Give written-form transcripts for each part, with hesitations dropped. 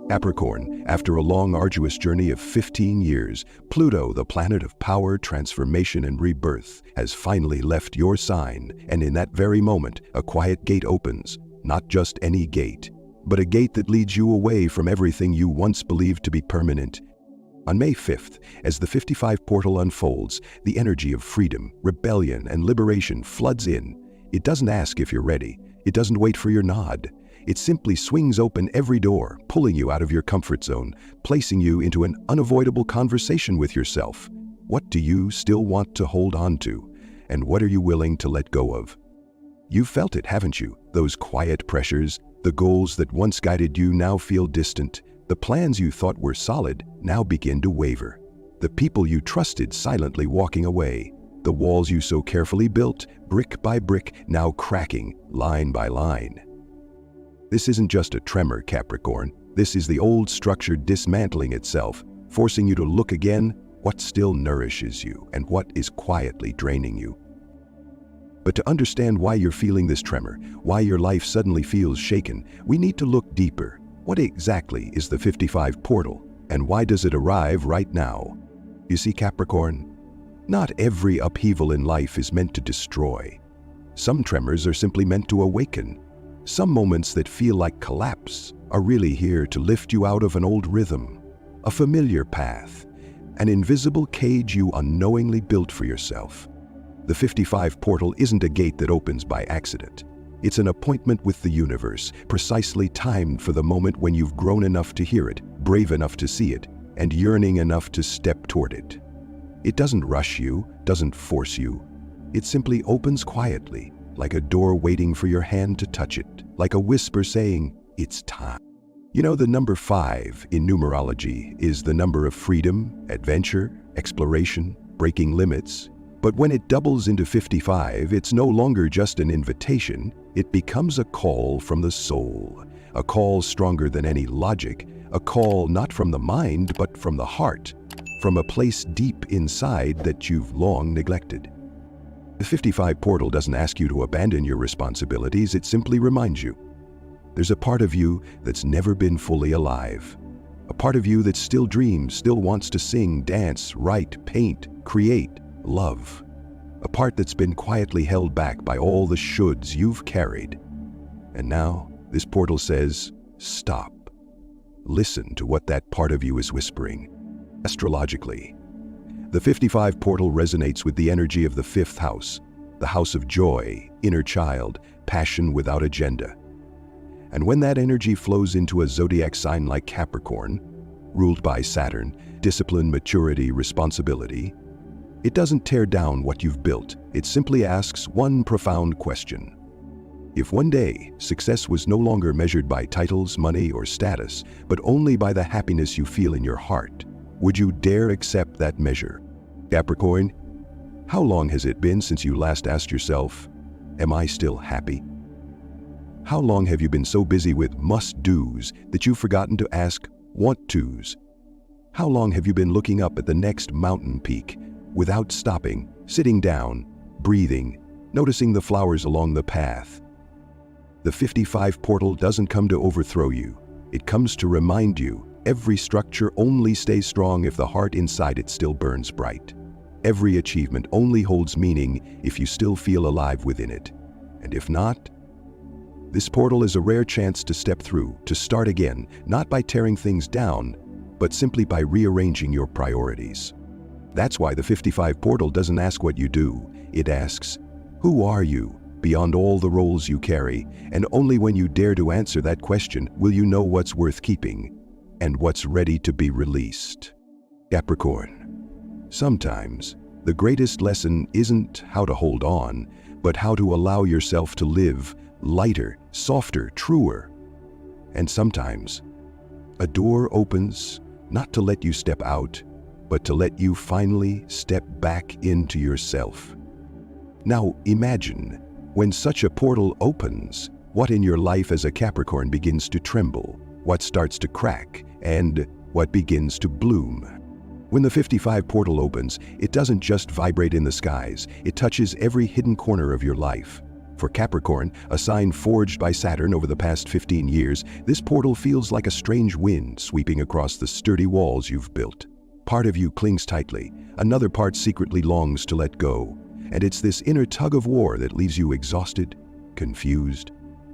Capricorn, after a long, arduous journey of 15 years, Pluto, the planet of power, transformation, and rebirth, has finally left your sign, and in that very moment, a quiet gate opens. Not just any gate, but a gate that leads you away from everything you once believed to be permanent. On May 5th, as the 55 portal unfolds, the energy of freedom, rebellion, and liberation floods in. It doesn't ask if you're ready. It doesn't wait for your nod. It simply swings open every door, pulling you out of your comfort zone, placing you into an unavoidable conversation with yourself. What do you still want to hold on to? And what are you willing to let go of? You've felt it, haven't you? Those quiet pressures, the goals that once guided you now feel distant. The plans you thought were solid now begin to waver. The people you trusted silently walking away. The walls you so carefully built, brick by brick, now cracking, line by line. This isn't just a tremor, Capricorn. This is the old structure dismantling itself, forcing you to look again what still nourishes you and what is quietly draining you. But to understand why you're feeling this tremor, why your life suddenly feels shaken, we need to look deeper. What exactly is the 55 portal, and why does it arrive right now? You see, Capricorn, not every upheaval in life is meant to destroy. Some tremors are simply meant to awaken. Some moments that feel like collapse are really here to lift you out of an old rhythm, a familiar path, an invisible cage you unknowingly built for yourself. The 55 portal isn't a gate that opens by accident. It's an appointment with the universe, precisely timed for the moment when you've grown enough to hear it, brave enough to see it, and yearning enough to step toward it. It doesn't rush you, doesn't force you. It simply opens quietly, like a door waiting for your hand to touch it, like a whisper saying, "It's time." You know, the number 5 in numerology is the number of freedom, adventure, exploration, breaking limits. But when it doubles into 55, it's no longer just an invitation. It becomes a call from the soul, a call stronger than any logic, a call not from the mind but from the heart, from a place deep inside that you've long neglected. The 55 portal doesn't ask you to abandon your responsibilities, it simply reminds you. There's a part of you that's never been fully alive. A part of you that still dreams, still wants to sing, dance, write, paint, create, love. A part that's been quietly held back by all the shoulds you've carried. And now, this portal says, stop. Listen to what that part of you is whispering. Astrologically, the 55 portal resonates with the energy of the 5th house, the house of joy, inner child, passion without agenda. And when that energy flows into a zodiac sign like Capricorn, ruled by Saturn, discipline, maturity, responsibility, it doesn't tear down what you've built. It simply asks one profound question. If one day success was no longer measured by titles, money, or status, but only by the happiness you feel in your heart, would you dare accept that measure? Capricorn, how long has it been since you last asked yourself, am I still happy? How long have you been so busy with must-dos that you've forgotten to ask want-tos? How long have you been looking up at the next mountain peak without stopping, sitting down, breathing, noticing the flowers along the path? The 55 portal doesn't come to overthrow you. It comes to remind you every structure only stays strong if the heart inside it still burns bright. Every achievement only holds meaning if you still feel alive within it. And if not, this portal is a rare chance to step through, to start again, not by tearing things down, but simply by rearranging your priorities. That's why the 55 portal doesn't ask what you do. It asks, who are you beyond all the roles you carry? And only when you dare to answer that question will you know what's worth keeping and what's ready to be released. Capricorn, sometimes the greatest lesson isn't how to hold on, but how to allow yourself to live lighter, softer, truer. And sometimes a door opens not to let you step out, but to let you finally step back into yourself. Now imagine, when such a portal opens, what in your life as a Capricorn begins to tremble, what starts to crack, and what begins to bloom. When the 55 portal opens, it doesn't just vibrate in the skies, it touches every hidden corner of your life. For Capricorn, a sign forged by Saturn over the past 15 years, this portal feels like a strange wind sweeping across the sturdy walls you've built. Part of you clings tightly, another part secretly longs to let go, and it's this inner tug-of-war that leaves you exhausted, confused,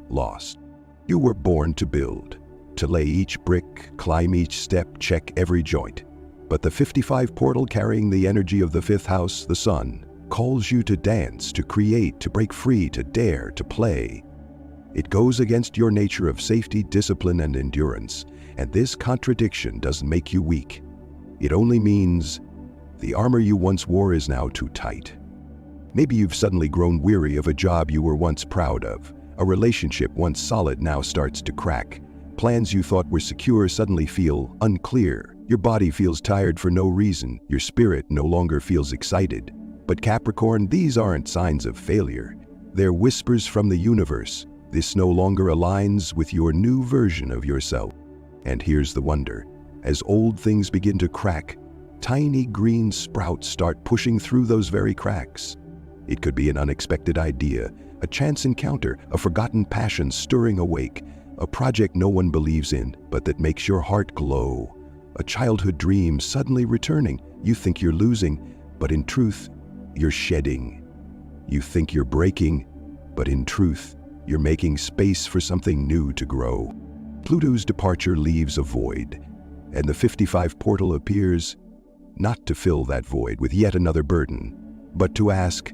lost. You were born to build, to lay each brick, climb each step, check every joint. But the 55 portal carrying the energy of the fifth house, the sun, calls you to dance, to create, to break free, to dare, to play. It goes against your nature of safety, discipline, and endurance, and this contradiction doesn't make you weak. It only means the armor you once wore is now too tight. Maybe you've suddenly grown weary of a job you were once proud of. A relationship once solid now starts to crack. Plans you thought were secure suddenly feel unclear. Your body feels tired for no reason. Your spirit no longer feels excited. But Capricorn, these aren't signs of failure. They're whispers from the universe. This no longer aligns with your new version of yourself. And here's the wonder. As old things begin to crack, tiny green sprouts start pushing through those very cracks. It could be an unexpected idea, a chance encounter, a forgotten passion stirring awake, a project no one believes in, but that makes your heart glow. A childhood dream suddenly returning. You think you're losing, but in truth, you're shedding. You think you're breaking, but in truth, you're making space for something new to grow. Pluto's departure leaves a void, and the 55 portal appears not to fill that void with yet another burden, but to ask,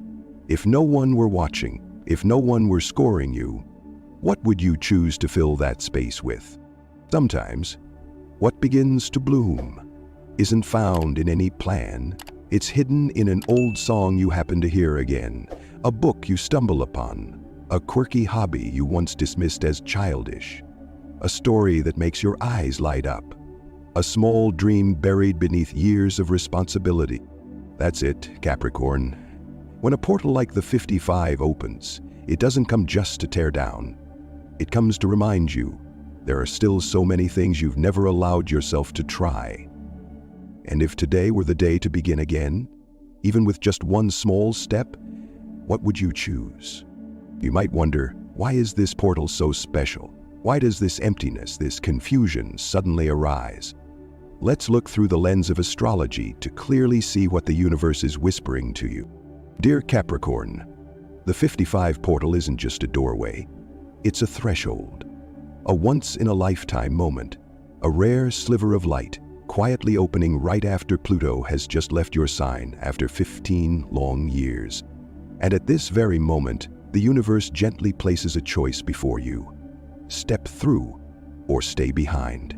if no one were watching, if no one were scoring you, what would you choose to fill that space with? Sometimes, what begins to bloom isn't found in any plan. It's hidden in an old song you happen to hear again, a book you stumble upon, a quirky hobby you once dismissed as childish, a story that makes your eyes light up, a small dream buried beneath years of responsibility. That's it, Capricorn. When a portal like the 55 opens, it doesn't come just to tear down. It comes to remind you there are still so many things you've never allowed yourself to try. And if today were the day to begin again, even with just one small step, what would you choose? You might wonder, why is this portal so special? Why does this emptiness, this confusion suddenly arise? Let's look through the lens of astrology to clearly see what the universe is whispering to you. Dear Capricorn, the 55 portal isn't just a doorway. It's a threshold, a once-in-a-lifetime moment, a rare sliver of light, quietly opening right after Pluto has just left your sign after 15 long years. And at this very moment, the universe gently places a choice before you. Step through or stay behind.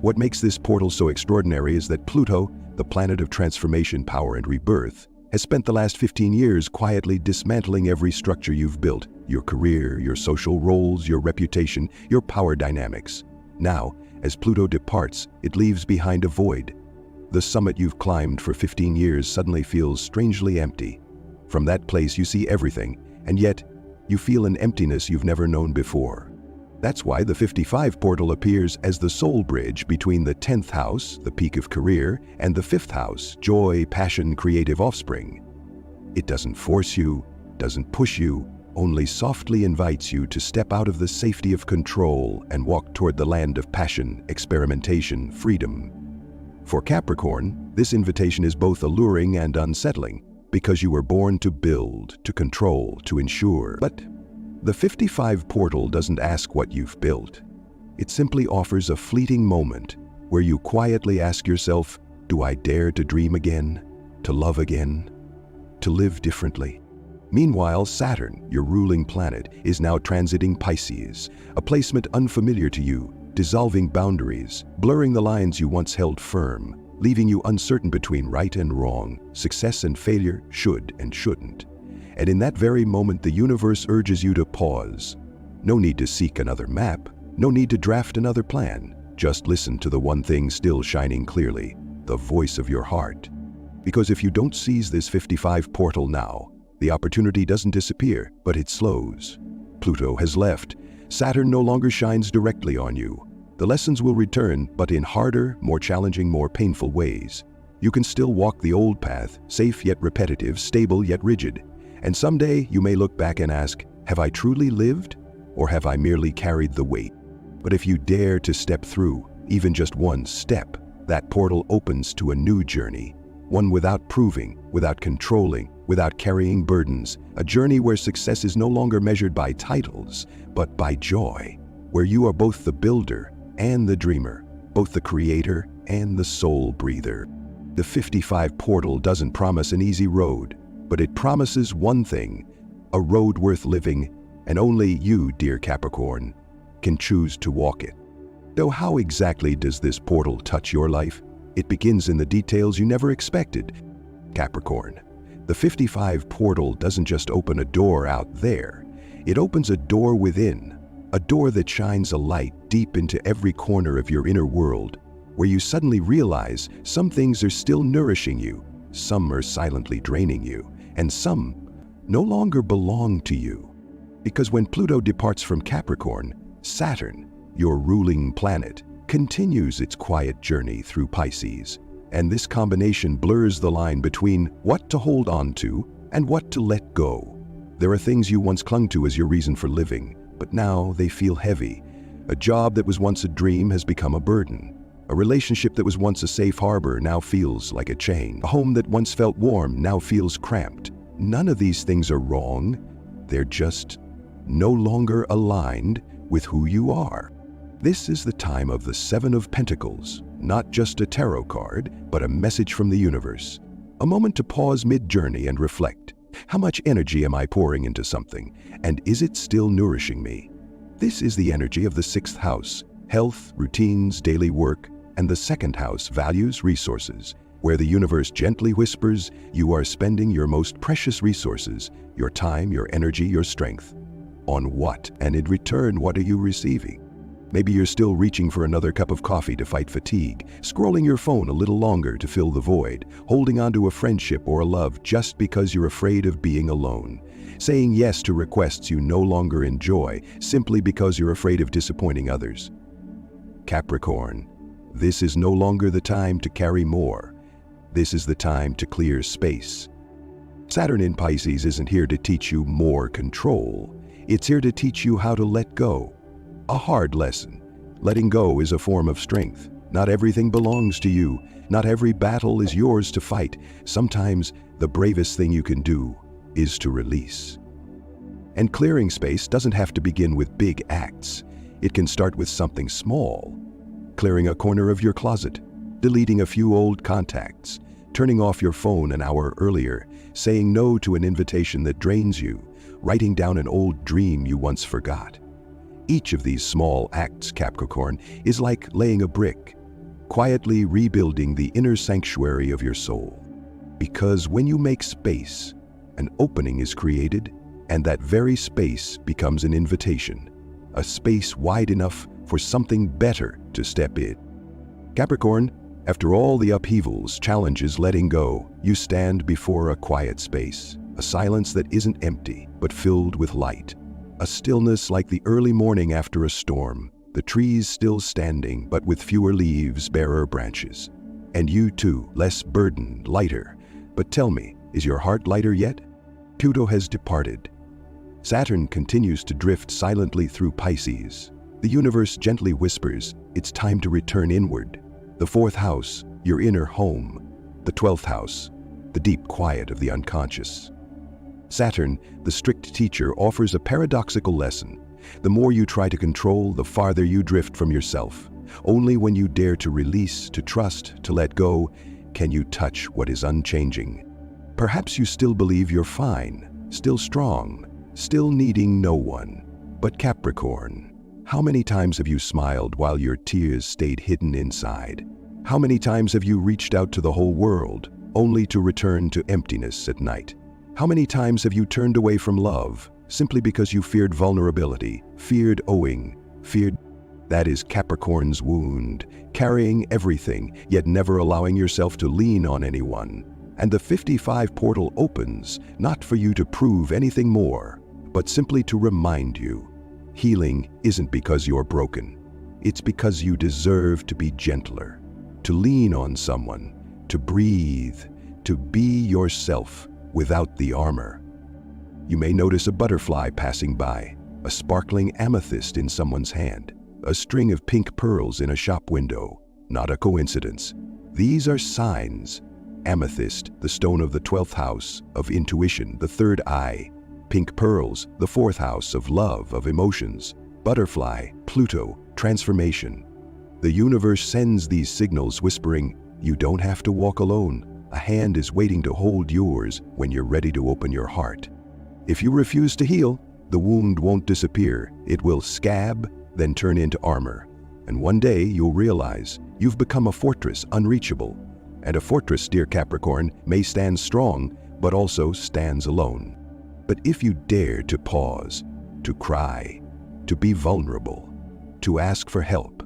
What makes this portal so extraordinary is that Pluto, the planet of transformation, power, and rebirth, has spent the last 15 years quietly dismantling every structure you've built, your career, your social roles, your reputation, your power dynamics. Now, as Pluto departs, it leaves behind a void. The summit you've climbed for 15 years suddenly feels strangely empty. From that place you see everything, and yet you feel an emptiness you've never known before. That's why the 55 portal appears as the soul bridge between the 10th house, the peak of career, and the 5th house, joy, passion, creative offspring. It doesn't force you, doesn't push you, only softly invites you to step out of the safety of control and walk toward the land of passion, experimentation, freedom. For Capricorn, this invitation is both alluring and unsettling, because you were born to build, to control, to ensure. But the 55 portal doesn't ask what you've built. It simply offers a fleeting moment where you quietly ask yourself, do I dare to dream again, to love again, to live differently? Meanwhile, Saturn, your ruling planet, is now transiting Pisces, a placement unfamiliar to you, dissolving boundaries, blurring the lines you once held firm, leaving you uncertain between right and wrong, success and failure, should and shouldn't. And in that very moment, the universe urges you to pause. No need to seek another map, no need to draft another plan. Just listen to the one thing still shining clearly, the voice of your heart. Because if you don't seize this 55 portal now, the opportunity doesn't disappear, but it slows. Pluto has left. Saturn no longer shines directly on you. The lessons will return, but in harder, more challenging, more painful ways. You can still walk the old path, safe yet repetitive, stable yet rigid. And someday you may look back and ask, Have I truly lived, or have I merely carried the weight? But if you dare to step through, even just one step, that portal opens to a new journey, one without proving, without controlling, without carrying burdens, a journey where success is no longer measured by titles, but by joy, where you are both the builder and the dreamer, both the creator and the soul breather. The 55 portal doesn't promise an easy road, but it promises one thing, a road worth living, and only you, dear Capricorn, can choose to walk it. Though how exactly does this portal touch your life? It begins in the details you never expected. Capricorn, the 55 portal doesn't just open a door out there, it opens a door within, a door that shines a light deep into every corner of your inner world, where you suddenly realize some things are still nourishing you, some are silently draining you, and some no longer belong to you. Because when Pluto departs from Capricorn, Saturn, your ruling planet, continues its quiet journey through Pisces, and this combination blurs the line between what to hold on to and what to let go. There are things you once clung to as your reason for living, but now they feel heavy. A job that was once a dream has become a burden. A relationship that was once a safe harbor now feels like a chain. A home that once felt warm now feels cramped. None of these things are wrong. They're just no longer aligned with who you are. This is the time of the Seven of Pentacles, not just a tarot card, but a message from the universe. A moment to pause mid-journey and reflect. How much energy am I pouring into something, and is it still nourishing me? This is the energy of the 6th house, health, routines, daily work, and the 2nd house, values, resources, where the universe gently whispers, you are spending your most precious resources, your time, your energy, your strength. On what? And in return, what are you receiving? Maybe you're still reaching for another cup of coffee to fight fatigue, scrolling your phone a little longer to fill the void, holding on to a friendship or a love just because you're afraid of being alone, saying yes to requests you no longer enjoy simply because you're afraid of disappointing others. Capricorn, this is no longer the time to carry more. This is the time to clear space. Saturn in Pisces isn't here to teach you more control. It's here to teach you how to let go. A hard lesson. Letting go is a form of strength. Not everything belongs to you. Not every battle is yours to fight. Sometimes the bravest thing you can do is to release. And clearing space doesn't have to begin with big acts. It can start with something small. Clearing a corner of your closet, deleting a few old contacts, turning off your phone an hour earlier, saying no to an invitation that drains you, writing down an old dream you once forgot. Each of these small acts, Capricorn, is like laying a brick, quietly rebuilding the inner sanctuary of your soul. Because when you make space, an opening is created, and that very space becomes an invitation, a space wide enough for something better to step in. Capricorn, after all the upheavals, challenges, letting go, you stand before a quiet space, a silence that isn't empty, but filled with light. A stillness like the early morning after a storm, the trees still standing, but with fewer leaves, barer branches. And you too, less burdened, lighter. But tell me, is your heart lighter yet? Pluto has departed. Saturn continues to drift silently through Pisces. The universe gently whispers, it's time to return inward. The 4th house, your inner home. The 12th house, the deep quiet of the unconscious. Saturn, the strict teacher, offers a paradoxical lesson. The more you try to control, the farther you drift from yourself. Only when you dare to release, to trust, to let go, can you touch what is unchanging. Perhaps you still believe you're fine, still strong, still needing no one. But Capricorn, how many times have you smiled while your tears stayed hidden inside? How many times have you reached out to the whole world, only to return to emptiness at night? How many times have you turned away from love, simply because you feared vulnerability, feared owing, feared... That is Capricorn's wound, carrying everything, yet never allowing yourself to lean on anyone. And the 55 portal opens, not for you to prove anything more, but simply to remind you, healing isn't because you're broken. It's because you deserve to be gentler, to lean on someone, to breathe, to be yourself without the armor. You may notice a butterfly passing by, a sparkling amethyst in someone's hand, a string of pink pearls in a shop window. Not a coincidence. These are signs. Amethyst, the stone of the 12th house, of intuition, the third eye. Pink pearls, the 4th house, of love, of emotions. Butterfly, Pluto, transformation. The universe sends these signals whispering, you don't have to walk alone. A hand is waiting to hold yours when you're ready to open your heart. If you refuse to heal, the wound won't disappear. It will scab, then turn into armor. And one day you'll realize you've become a fortress unreachable. And a fortress, dear Capricorn, may stand strong, but also stands alone. But if you dare to pause, to cry, to be vulnerable, to ask for help,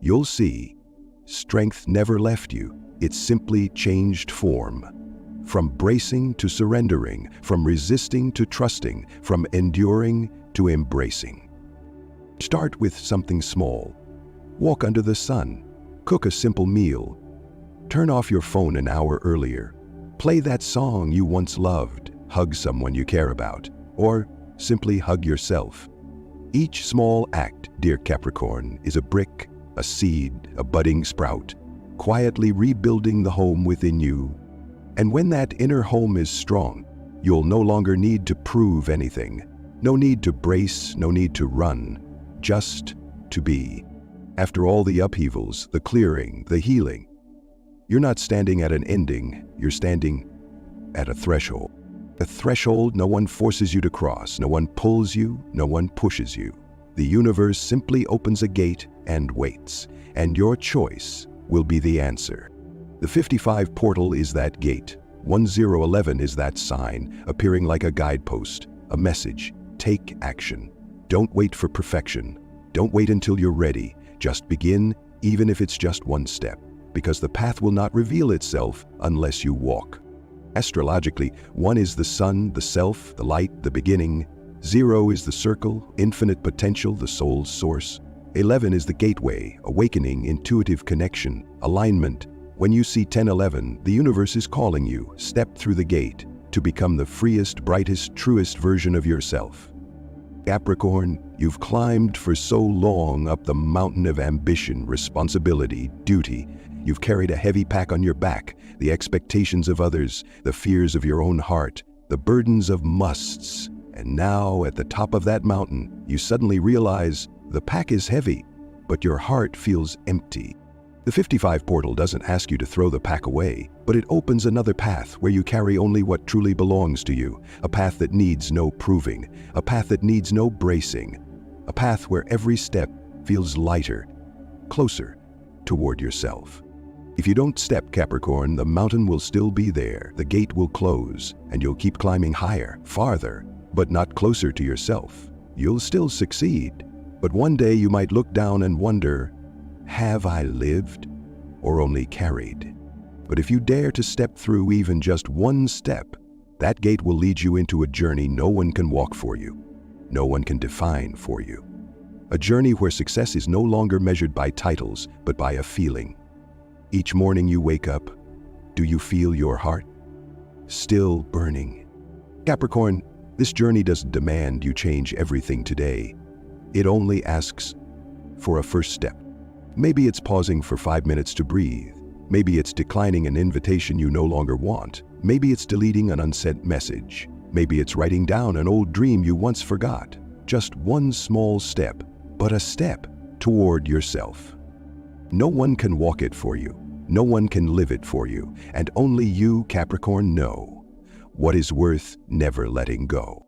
you'll see strength never left you. It simply changed form. From bracing to surrendering, from resisting to trusting, from enduring to embracing. Start with something small. Walk under the sun. Cook a simple meal. Turn off your phone an hour earlier. Play that song you once loved. Hug someone you care about. Or simply hug yourself. Each small act, dear Capricorn, is a brick, a seed, a budding sprout, quietly rebuilding the home within you. And when that inner home is strong, you'll no longer need to prove anything. No need to brace, no need to run, just to be. After all the upheavals, the clearing, the healing, you're not standing at an ending, you're standing at a threshold. A threshold no one forces you to cross, no one pulls you, no one pushes you. The universe simply opens a gate and waits, and your choice will be the answer. The 55 portal is that gate. 1011 is that sign, appearing like a guidepost, a message. Take action. Don't wait for perfection. Don't wait until you're ready. Just begin, even if it's just one step, because the path will not reveal itself unless you walk. Astrologically, 1 is the sun, the self, the light, the beginning. 0 is the circle, infinite potential, the soul's source. 11 is the gateway, awakening, intuitive connection, alignment. When you see 1011, the universe is calling you. Step through the gate to become the freest, brightest, truest version of yourself. Capricorn, you've climbed for so long up the mountain of ambition, responsibility, duty. You've carried a heavy pack on your back, the expectations of others, the fears of your own heart, the burdens of musts. And now, at the top of that mountain, you suddenly realize the pack is heavy, but your heart feels empty. The 55 portal doesn't ask you to throw the pack away, but it opens another path where you carry only what truly belongs to you, a path that needs no proving, a path that needs no bracing, a path where every step feels lighter, closer toward yourself. If you don't step, Capricorn, the mountain will still be there, the gate will close, and you'll keep climbing higher, farther, but not closer to yourself. You'll still succeed, but one day you might look down and wonder, have I lived or only carried? But if you dare to step through even just one step, that gate will lead you into a journey no one can walk for you, no one can define for you. A journey where success is no longer measured by titles, but by a feeling. Each morning you wake up, do you feel your heart still burning? Capricorn, this journey doesn't demand you change everything today. It only asks for a first step. Maybe it's pausing for 5 minutes to breathe. Maybe it's declining an invitation you no longer want. Maybe it's deleting an unsent message. Maybe it's writing down an old dream you once forgot. Just one small step, but a step toward yourself. No one can walk it for you. No one can live it for you. And only you, Capricorn, know what is worth never letting go.